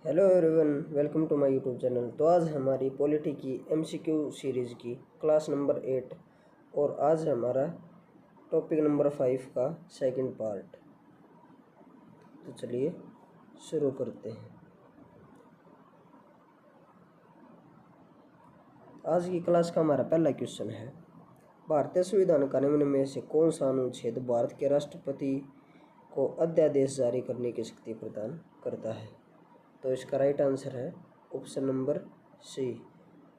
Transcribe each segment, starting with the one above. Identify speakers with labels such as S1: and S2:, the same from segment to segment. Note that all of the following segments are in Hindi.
S1: Hello everyone, welcome to my YouTube channel. तो आज हमारी पॉलिटी की एमसीक्यू सीरीज़ की क्लास नंबर 8 और आज हमारा टॉपिक नंबर 5 का सेकंड पार्ट। तो चलिए शुरू करते हैं। आज की क्लास का हमारा पहला क्वेश्चन है, भारतीय संविधान का निम्न में से कौन सा अनुच्छेद भारत के राष्ट्रपति को अध्यादेश जारी करने की शक्ति प्रदान करता है? तो इसका राइट आंसर है ऑप्शन नंबर सी,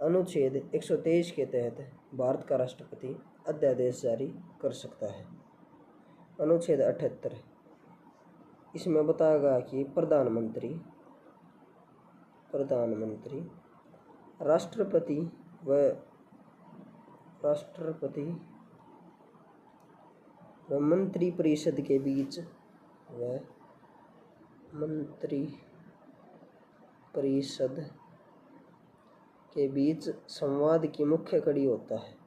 S1: अनुच्छेद 123 के तहत भारत का राष्ट्रपति अध्यादेश जारी कर सकता है। अनुच्छेद 78 इसमें बताया गया कि प्रधानमंत्री राष्ट्रपति व मंत्रिपरिषद के बीच संवाद की मुख्य कड़ी होता है।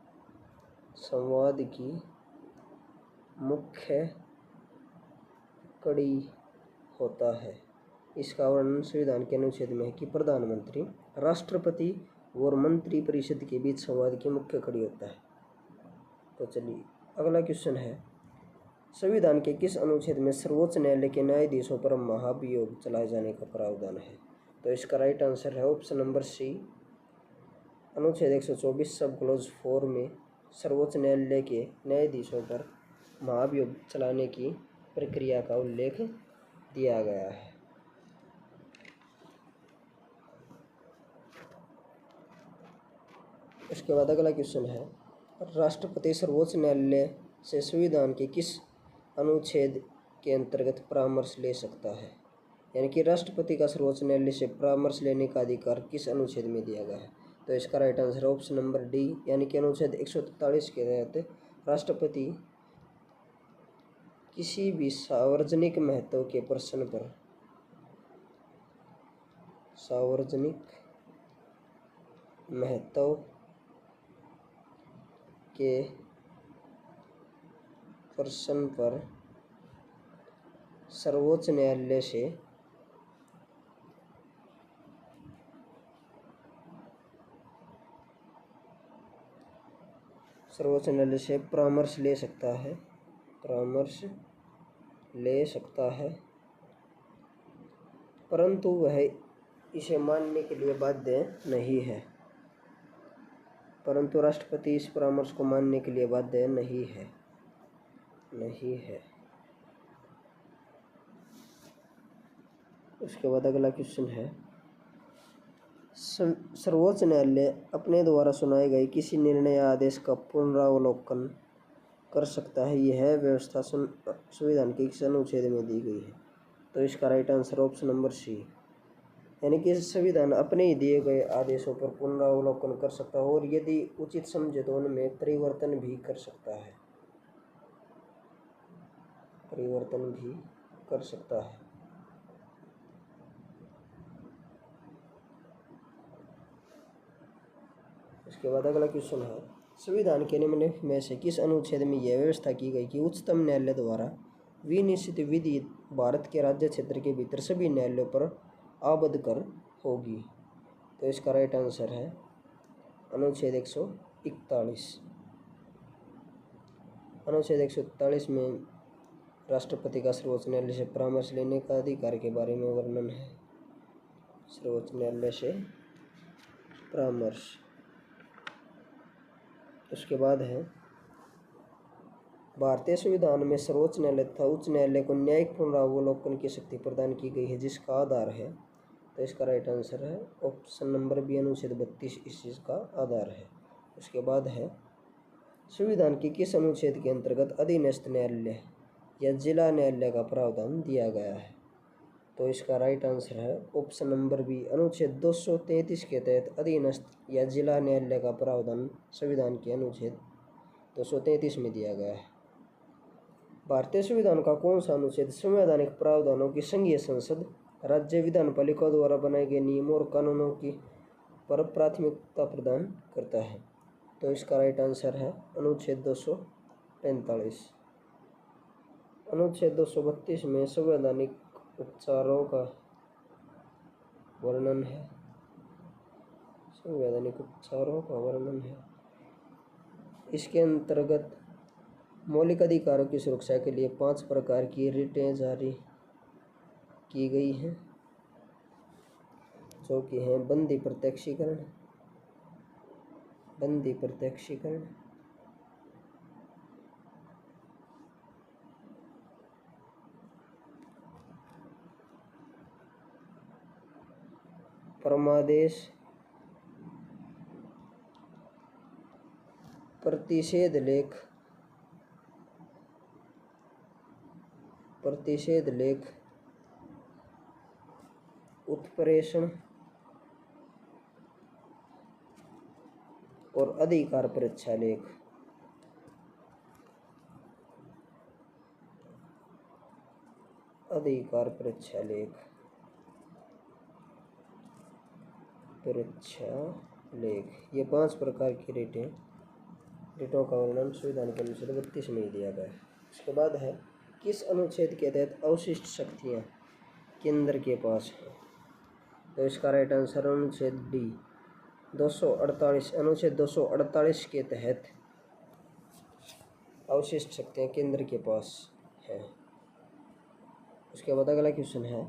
S1: इसका वर्णन संविधान के अनुच्छेद में है कि प्रधानमंत्री राष्ट्रपति और मंत्रिपरिषद के बीच संवाद की मुख्य कड़ी होता है। तो चलिए अगला क्वेश्चन है, संविधान के किस अनुच्छेद में सर्वोच्च न्यायालय के न्यायाधीशों पर महाभियोग चलाए जाने का प्रावधान है? तो इसका राइट आंसर है ऑप्शन नंबर सी, अनुच्छेद 124 सब क्लोज 4 में सर्वोच्च न्यायालय के न्यायाधीशों पर महाभियोग चलाने की प्रक्रिया का उल्लेख दिया गया है। इसके बाद अगला क्वेश्चन है, राष्ट्रपति सर्वोच्च न्यायालय से संविधान के किस अनुच्छेद के अंतर्गत परामर्श ले सकता है? यानी कि राष्ट्रपति का सर्वोच्च न्यायालय से परामर्श लेने का अधिकार किस अनुच्छेद में दिया गया है? तो इसका right answer option number D, यानी कि अनुच्छेद 143 के तहत राष्ट्रपति किसी भी सार्वजनिक महत्व के प्रश्न पर सर्वोच्च न्यायालय से परामर्श ले सकता है, परंतु वह इसे मानने के लिए बाध्य नहीं है। परंतु राष्ट्रपति इस परामर्श को मानने के लिए बाध्य नहीं है। उसके बाद अगला क्वेश्चन है, सर्वोच्च न्यायालय अपने द्वारा सुनाए गए किसी निर्णय या आदेश का पुनरावलोकन कर सकता है। यह व्यवस्था संविधान के किस अनुच्छेद में दी गई है? तो इसका right answer option number C, यानी कि संविधान अपने ही दिए गए आदेशों पर पुनरावलोकन कर सकता है और यदि उचित समझे तो उनमें परिवर्तन भी कर सकता है। इसके बाद अगला क्वेश्चन है, संविधान के निम्न में से किस अनुच्छेद में यह व्यवस्था की गई कि उच्चतम न्यायालय द्वारा विनिश्चित विधि भारत के राज्य क्षेत्र के भीतर सभी न्यायालयों पर आबद्ध कर होगी? तो इसका राइट आंसर है अनुच्छेद 141। अनुच्छेद 141 में राष्ट्रपति का सर्वोच्च न्यायालय से परामर्श लेने का अधिकार के बारे में वर्णन है। सर्वोच्च न्यायालय से परामर्श। उसके बाद है, भारतीय संविधान में सर्वोच्च न्यायालय तथा उच्च न्यायालय को न्यायिक पुनरावलोकन की शक्ति प्रदान की गई है, जिसका आधार है। तो इसका राइट आंसर है ऑप्शन नंबर बी, अनुच्छेद 32 इस चीज़ का आधार है। उसके बाद है, संविधान के किस अनुच्छेद के अंतर्गत अधीनस्थ न्यायालय या जिला न्यायालय का प्रावधान दिया गया है? तो इसका राइट आंसर है ऑप्शन नंबर बी, अनुच्छेद 233 के तहत अधीनस्थ या जिला न्यायालय का प्रावधान संविधान के अनुच्छेद 233 में दिया गया है। भारतीय संविधान का कौन सा अनुच्छेद संवैधानिक प्रावधानों की संघीय संसद, राज्य विधानपालिका द्वारा बनाए गए नियमों और कानूनों की पर प्राथमिकता प्रदान करता है? तो इसका राइट आंसर है अनुच्छेद 245। अनुच्छेद 232 में संवैधानिक उपचारों का वर्णन है, संवैधानिक उपचारों का वर्णन है। इसके अंतर्गत मौलिक अधिकारों की सुरक्षा के लिए 5 प्रकार की रिटें जारी की गई हैं, जो कि हैं बंदी प्रत्यक्षीकरण, बंदी प्रत्यक्षीकरण, परमादेश, प्रतिषेध लेख, प्रतिषेध लेख, उत्प्रेषण और अधिकार परीक्षा लेख। अधिकार परीक्षा लेख, परीक्षा लेख, ये 5 प्रकार की रिटों का वर्णन संविधान के अनुच्छेद 32 में दिया गया है। उसके बाद है किस अनुच्छेद के तहत अवशिष्ट शक्तियाँ केंद्र के पास हैं? तो इसका राइट आंसर अनुच्छेद डी 248, अनुच्छेद 248 के तहत अवशिष्ट शक्तियाँ केंद्र के पास है। उसके बाद अगला क्वेश्चन है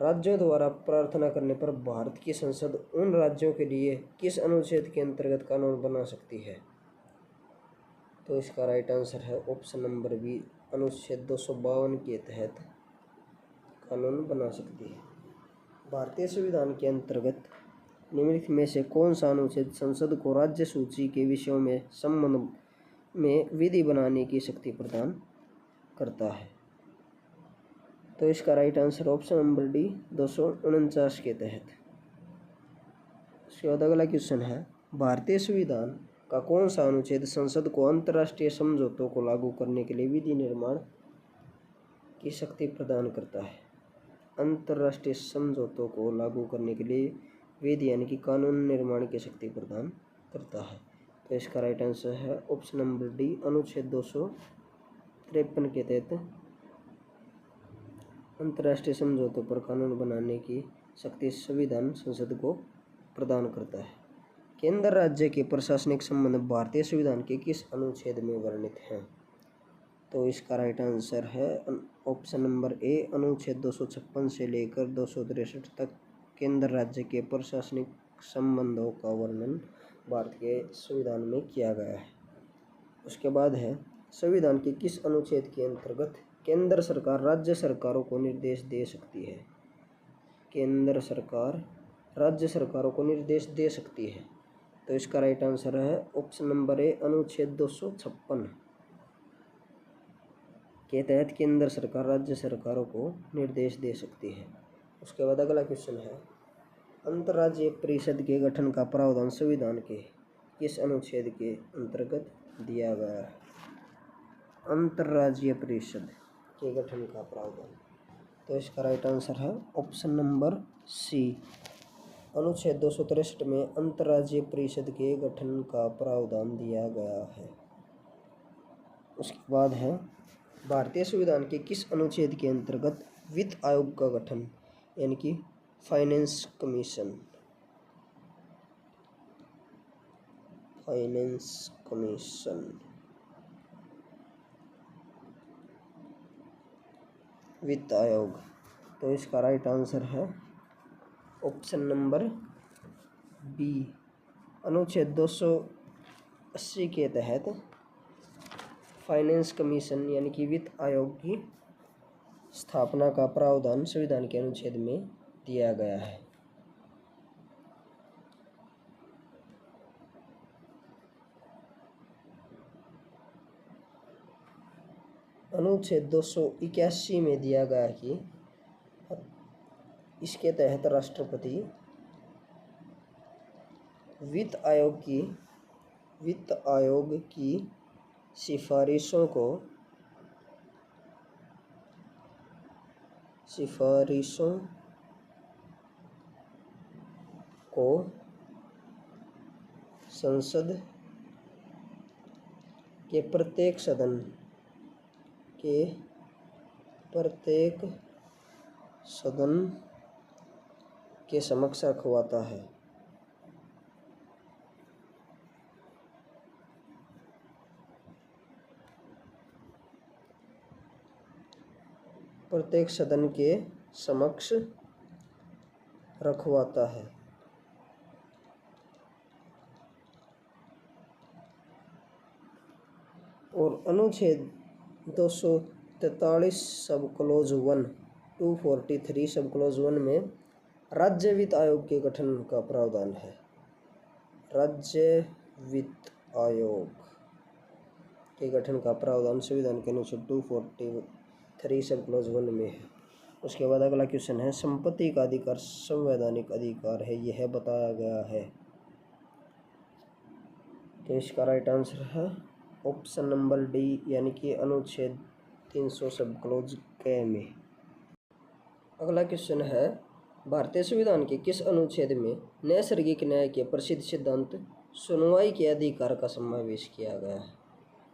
S1: राज्यों द्वारा प्रार्थना करने पर भारत की संसद उन राज्यों के लिए किस अनुच्छेद के अंतर्गत कानून बना सकती है? तो इसका राइट आंसर है ऑप्शन नंबर बी, अनुच्छेद 252 के तहत कानून बना सकती है। भारतीय संविधान के अंतर्गत निम्नलिखित में से कौन सा अनुच्छेद संसद को राज्य सूची के विषयों में संबंध में विधि बनाने की शक्ति प्रदान करता है? तो इसका right answer option number D 249 के तहत। उसके बाद अगला क्वेश्चन है भारतीय संविधान का कौन सा अनुच्छेद संसद को अंतर्राष्ट्रीय समझौतों को लागू करने के लिए विधि निर्माण की शक्ति प्रदान करता है? अंतर्राष्ट्रीय समझौतों को लागू करने के लिए विधि यानी कि कानून निर्माण की शक्ति प्रदान करता है। तो इसका राइट आंसर है ऑप्शन नंबर डी, अनुच्छेद 253 के तहत अंतर्राष्ट्रीय समझौतों पर कानून बनाने की शक्ति संविधान संसद को प्रदान करता है। केंद्र राज्य के प्रशासनिक संबंध भारतीय संविधान के किस अनुच्छेद में वर्णित हैं? तो इसका राइट आंसर है ऑप्शन नंबर ए, अनुच्छेद 256 से लेकर 263 तक केंद्र राज्य के प्रशासनिक संबंधों का वर्णन भारत के संविधान में किया गया है। उसके बाद है संविधान के किस अनुच्छेद के अंतर्गत केंद्र सरकार राज्य सरकारों को निर्देश दे सकती है? केंद्र सरकार राज्य सरकारों को निर्देश दे सकती है। तो इसका राइट आंसर है ऑप्शन नंबर ए, अनुच्छेद 256 के तहत केंद्र सरकार राज्य सरकारों को निर्देश दे सकती है। उसके बाद अगला क्वेश्चन है अंतर्राज्यीय परिषद के गठन का प्रावधान संविधान के किस अनुच्छेद के अंतर्गत दिया गया है? अंतर्राज्यीय परिषद के गठन का प्रावधान, तो इसका राइट आंसर है ऑप्शन नंबर सी, अनुच्छेद 263 में अंतर्राज्यीय परिषद के गठन का प्रावधान दिया गया है। उसके बाद है भारतीय संविधान के किस अनुच्छेद के अंतर्गत वित्त आयोग का गठन यानी कि फाइनेंस कमीशन, फाइनेंस कमीशन, वित्त आयोग, तो इसका राइट आंसर है ऑप्शन नंबर बी, अनुच्छेद 280 के तहत फाइनेंस कमीशन यानी कि वित्त आयोग की स्थापना का प्रावधान संविधान के अनुच्छेद में दिया गया है। अनुच्छेद 281 में दिया गया कि इसके तहत राष्ट्रपति वित्त आयोग की सिफारिशों को संसद के प्रत्येक सदन के समक्ष रखवाता है। प्रत्येक सदन के समक्ष रखवाता है। और अनुच्छेद 243 सब क्लोज 1 243 सब क्लोज 1 में राज्य वित्त आयोग के गठन का प्रावधान है। राज्य वित्त आयोग के गठन का प्रावधान संविधान के अनुच्छेद 243 सब क्लोज 1 में है। उसके बाद अगला क्वेश्चन है, संपत्ति का अधिकार संवैधानिक अधिकार है, यह बताया गया है। तो इसका राइट आंसर है ऑप्शन नंबर डी, यानी कि अनुच्छेद 300 सब क्लोज क में। अगला क्वेश्चन है, भारतीय संविधान के किस अनुच्छेद में नैसर्गिक न्याय के प्रसिद्ध सिद्धांत सुनवाई के अधिकार का समावेश किया गया है?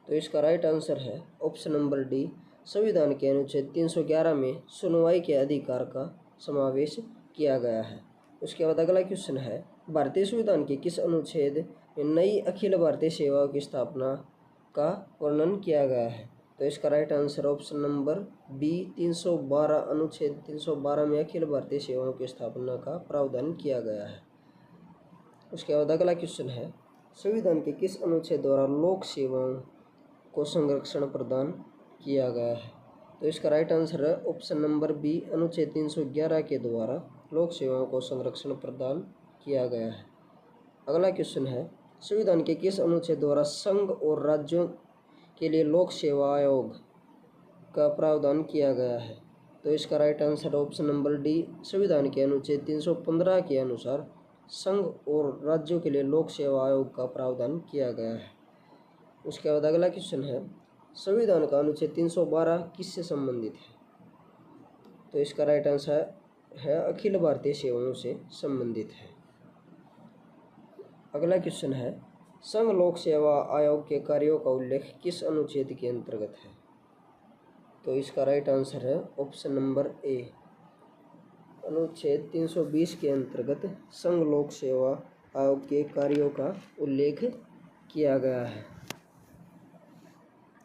S1: तो इसका राइट आंसर है ऑप्शन नंबर डी, संविधान के अनुच्छेद 311 में सुनवाई के अधिकार का समावेश किया गया है। उसके बाद अगला क्वेश्चन है, भारतीय संविधान के किस अनुच्छेद में नई अखिल भारतीय सेवाओं की स्थापना का वर्णन किया गया है? तो इसका right answer option number B, 312 अनुच्छेद 312 में अखिल भारतीय सेवाओं की स्थापना का प्रावधान किया गया है। उसके बाद अगला क्वेश्चन है, संविधान के किस अनुच्छेद द्वारा लोक सेवाओं को संरक्षण प्रदान किया गया है? तो इसका राइट आंसर है ऑप्शन नंबर बी, अनुच्छेद 311 के द्वारा लोक सेवाओं को संरक्षण प्रदान किया गया है। अगला क्वेश्चन है, संविधान के किस अनुच्छेद द्वारा संघ और राज्यों के लिए लोक सेवा आयोग का प्रावधान किया गया है? तो इसका right answer option number D, संविधान के अनुच्छेद 315 के अनुसार संघ और राज्यों के लिए लोक सेवा आयोग का प्रावधान किया गया है। उसके बाद अगला क्वेश्चन है, संविधान का अनुच्छेद 312 किससे संबंधित है? तो इसका राइट आंसर है अखिल भारतीय सेवाओं से संबंधित है। अगला क्वेश्चन है, संघ लोक सेवा आयोग के कार्यों का उल्लेख किस अनुच्छेद के अंतर्गत है? तो इसका राइट आंसर है ऑप्शन नंबर ए, अनुच्छेद 320 के अंतर्गत संघ लोक सेवा आयोग के कार्यों का उल्लेख किया गया है।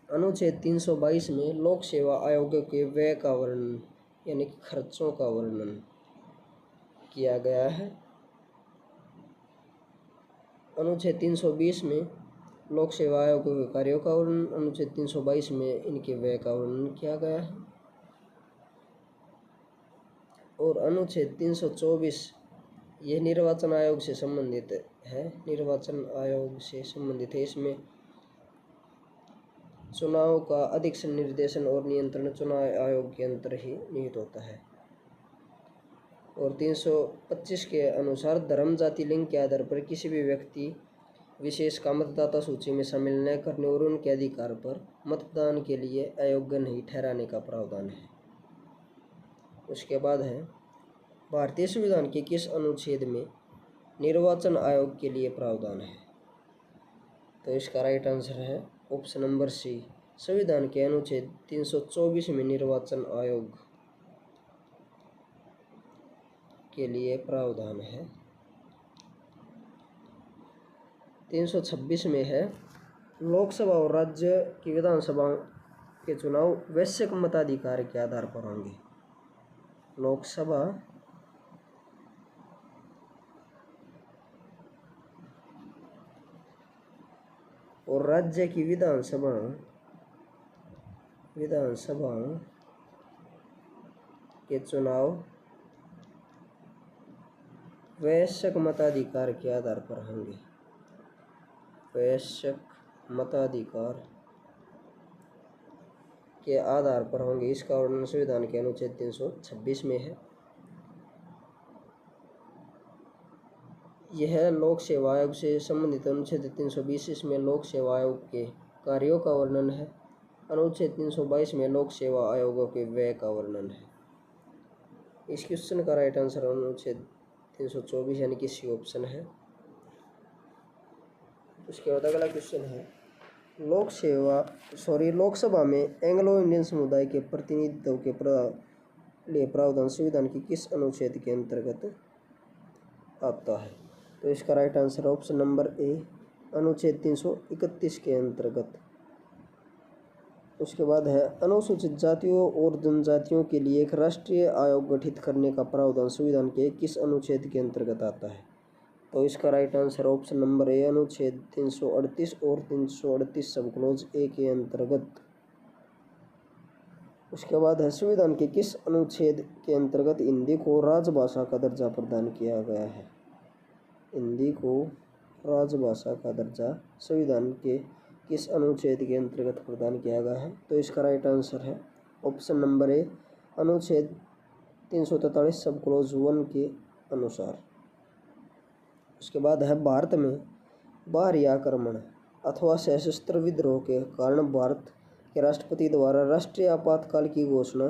S1: अनुच्छेद 322 में लोक सेवा आयोग के व्यय का वर्णन, यानी कि खर्चों का वर्णन किया गया है। अनुच्छेद 320 में लोक सेवा आयोग के कार्यों का वर्णन, अनुच्छेद 322 में इनके व्यय का वर्णन किया गया है। और अनुच्छेद 324 यह निर्वाचन आयोग से संबंधित है, निर्वाचन आयोग से संबंधित है। इसमें चुनाव का अधिक निर्देशन और नियंत्रण चुनाव आयोग के अंतर ही निहित होता है। और 325 के अनुसार धर्म, जाति, लिंग के आधार पर किसी भी व्यक्ति विशेष का मतदाता सूची में शामिल न करने और उनके अधिकार पर मतदान के लिए अयोग्य नहीं ठहराने का प्रावधान है। उसके बाद है, भारतीय संविधान के किस अनुच्छेद में निर्वाचन आयोग के लिए प्रावधान है? तो इसका राइट आंसर है ऑप्शन नंबर सी, संविधान के अनुच्छेद 324 में निर्वाचन आयोग के लिए प्रावधान है। 326 में है, लोकसभा और राज्य की विधानसभा के चुनाव वैश्विक मताधिकार के आधार पर होंगे। लोकसभा और राज्य की विधानसभा के चुनाव वैश्विक मताधिकार के आधार पर होंगे। वैश्विक मताधिकार के आधार पर होंगे। इसका वर्णन संविधान के अनुच्छेद 326 में है। यह लोक सेवा आयोग से संबंधित अनुच्छेद 320, इसमें लोक सेवा आयोग के कार्यों का वर्णन है। अनुच्छेद 322 में लोक सेवा आयोगों के व्यय का वर्णन है। इस क्वेश्चन का राइट आंसर अनुच्छेद 324 यानी कि सी ऑप्शन है। उसके बाद अगला क्वेश्चन है, लोकसभा में एंग्लो इंडियन समुदाय के प्रतिनिधित्व के लिए प्रावधान संविधान के किस अनुच्छेद के अंतर्गत आता है। तो इसका right answer option number A अनुच्छेद 331 के अंतर्गत। उसके बाद है अनुसूचित जातियों और जनजातियों के लिए एक राष्ट्रीय आयोग गठित करने का प्रावधान संविधान के किस अनुच्छेद के अंतर्गत आता है। तो इसका right answer option number A अनुच्छेद 338 और 338 सब क्लोज ए के अंतर्गत। उसके बाद है संविधान के किस अनुच्छेद के अंतर्गत हिंदी को राजभाषा का दर्जा प्रदान किया गया है। हिंदी को राजभाषा का दर्जा संविधान के किस अनुच्छेद के अंतर्गत प्रदान किया गया है। तो इसका राइट आंसर है ऑप्शन नंबर ए अनुच्छेद 343 सब क्लोज 1 के अनुसार। उसके बाद है भारत में बाहरी आक्रमण अथवा सशस्त्र विद्रोह के कारण भारत के राष्ट्रपति द्वारा राष्ट्रीय आपातकाल की घोषणा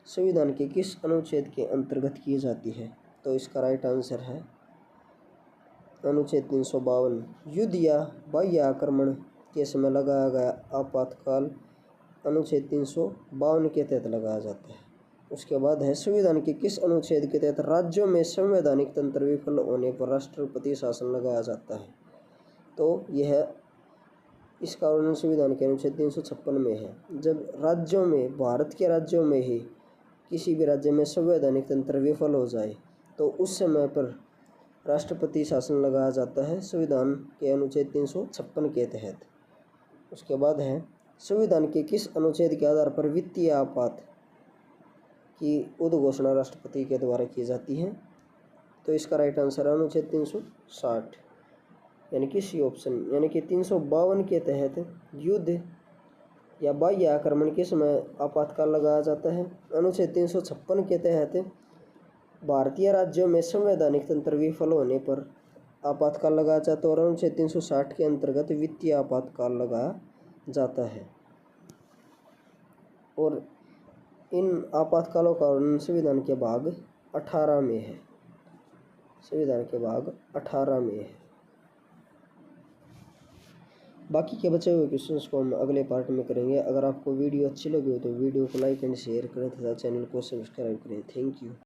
S1: संविधान के किस अनुच्छेद के अंतर्गत की जाती है। तो इसका राइट आंसर है अनुच्छेद 352। युद्ध या बाह्य आक्रमण के समय लगाया गया आपातकाल अनुच्छेद 352 के तहत लगाया जाता है। उसके बाद है संविधान के किस अनुच्छेद के तहत राज्यों में संवैधानिक तंत्र विफल होने पर राष्ट्रपति शासन लगाया जाता है। तो यह इसका वर्णन संविधान के अनुच्छेद 356 में है। जब राज्यों में भारत के राज्यों में ही किसी भी राज्य में संवैधानिक तंत्र विफल हो जाए तो उस समय पर राष्ट्रपति शासन लगाया जाता है संविधान के अनुच्छेद 356 के तहत। उसके बाद है संविधान के किस अनुच्छेद के आधार पर वित्तीय आपात की उद्घोषणा राष्ट्रपति के द्वारा की जाती है। तो इसका राइट आंसर अनुच्छेद 360 यानी कि सी ऑप्शन, यानी कि 352 के तहत युद्ध या बाह्य आक्रमण के समय आपातकाल लगाया जाता है। अनुच्छेद 356 के तहत भारतीय राज्यों में संवैधानिक तंत्र विफल होने पर आपातकाल लगाया जाता है और अनुच्छेद 360 के अंतर्गत वित्तीय आपातकाल लगाया जाता है। और इन आपातकालों का वर्णन संविधान के भाग 18 में है। संविधान के भाग 18 में है। बाकी के बचे हुए क्वेश्चंस को हम अगले पार्ट में करेंगे। अगर आपको वीडियो अच्छी लगी हो तो वीडियो को लाइक एंड शेयर करें तथा चैनल को सब्सक्राइब करें। Thank you.